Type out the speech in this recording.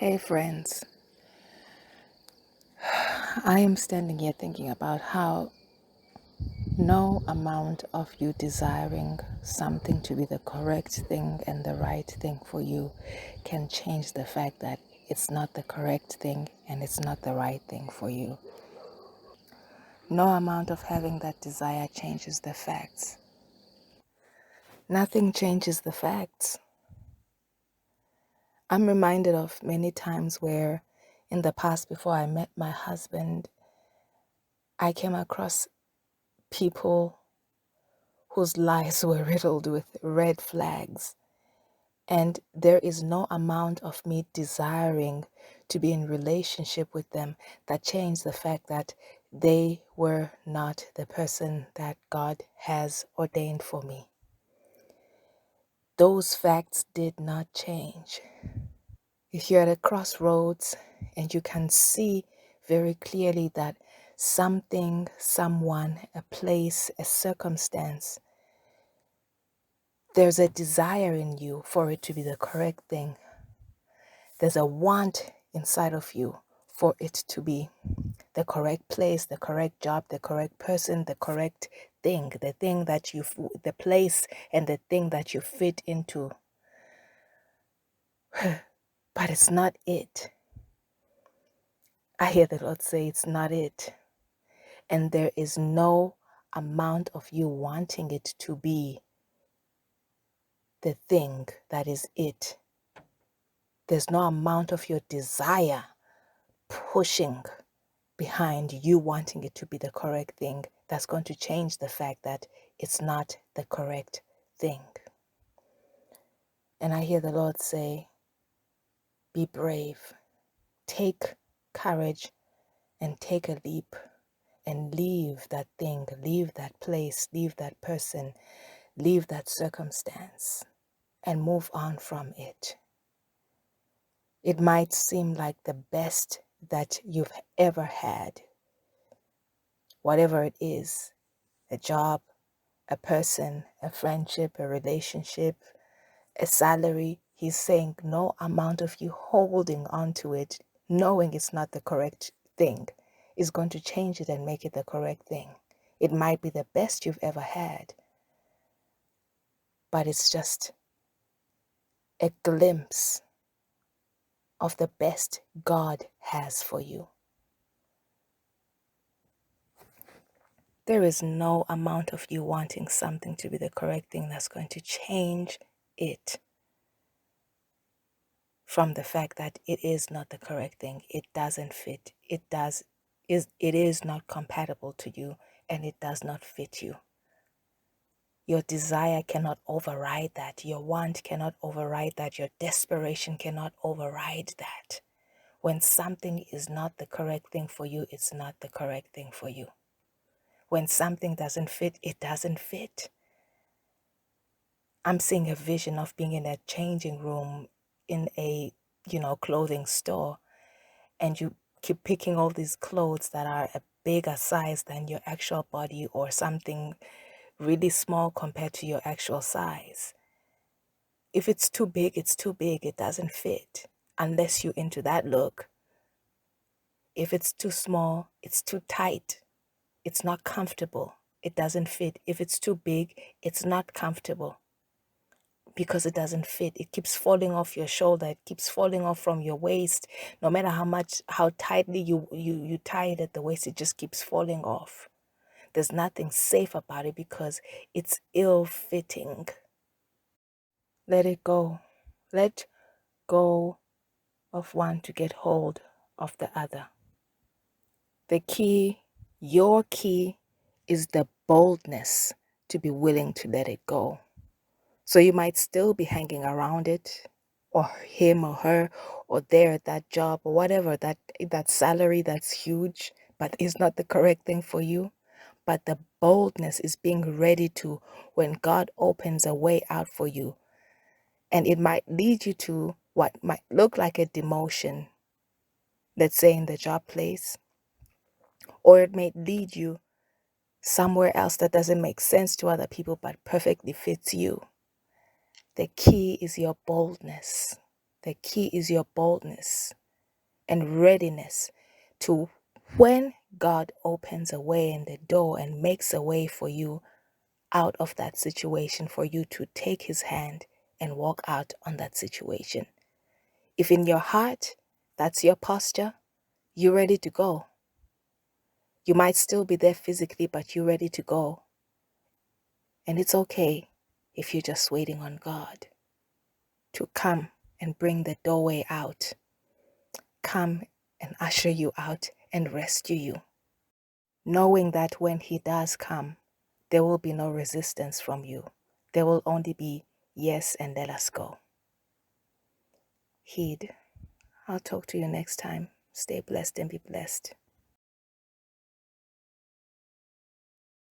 Hey friends, I am standing here thinking about how no amount of you desiring something to be the correct thing and the right thing for you can change the fact that it's not the correct thing and it's not the right thing for you. No amount of having that desire changes the facts. Nothing changes the facts. I'm reminded of many times where in the past, before I met my husband, I came across people whose lives were riddled with red flags. And there is no amount of me desiring to be in relationship with them that changed the fact that they were not the person that God has ordained for me. Those facts did not change. If you're at a crossroads and you can see very clearly that something, someone, a place, a circumstance, there's a desire in you for it to be the correct thing. There's a want inside of you for it to be the correct place, the correct job, the correct person, the correct thing, the place and the thing that you fit into. But it's not it. I hear the Lord say it's not it. And there is no amount of you wanting it to be the thing that is it. There's no amount of your desire pushing behind you wanting it to be the correct thing that's going to change the fact that it's not the correct thing. And I hear the Lord say, be brave, take courage and take a leap and leave that thing, leave that place, leave that person, leave that circumstance and move on from it. It might seem like the best that you've ever had, whatever it is, a job, a person, a friendship, a relationship, a salary. He's saying no amount of you holding on to it, knowing it's not the correct thing, is going to change it and make it the correct thing. It might be the best you've ever had, but it's just a glimpse of the best God has for you. There is no amount of you wanting something to be the correct thing that's going to change it from the fact that it is not the correct thing. It doesn't fit. It is not compatible to you and it does not fit you. Your desire cannot override that. Your want cannot override that. Your desperation cannot override that. When something is not the correct thing for you, it's not the correct thing for you. When something doesn't fit, it doesn't fit. I'm seeing a vision of being in a changing room in a, clothing store, and you keep picking all these clothes that are a bigger size than your actual body or something really small compared to your actual size. If it's too big, it's too big. It doesn't fit unless you're into that look. If it's too small, it's too tight. It's not comfortable. It doesn't fit. If it's too big, it's not comfortable because it doesn't fit. It keeps falling off your shoulder. It keeps falling off from your waist. No matter how tightly you tie it at the waist, it just keeps falling off. There's nothing safe about it because it's ill-fitting. Let it go. Let go of one to get hold of the other. The key, your key, is the boldness to be willing to let it go. So you might still be hanging around it, or him or her, or there at that job, or whatever, that salary that's huge, but is not the correct thing for you. But the boldness is being ready to, when God opens a way out for you, and it might lead you to what might look like a demotion, let's say in the job place, or it may lead you somewhere else that doesn't make sense to other people but perfectly fits you. The key is your boldness. The key is your boldness and readiness to, when God opens a way in the door and makes a way for you out of that situation, for you to take his hand and walk out on that situation. If in your heart, that's your posture, you're ready to go. You might still be there physically, but you're ready to go. And it's okay if you're just waiting on God to come and bring the doorway out, come and usher you out and rescue you, knowing that when he does come, there will be no resistance from you. There will only be yes and let us go. Heed. I'll talk to you next time. Stay blessed and be blessed.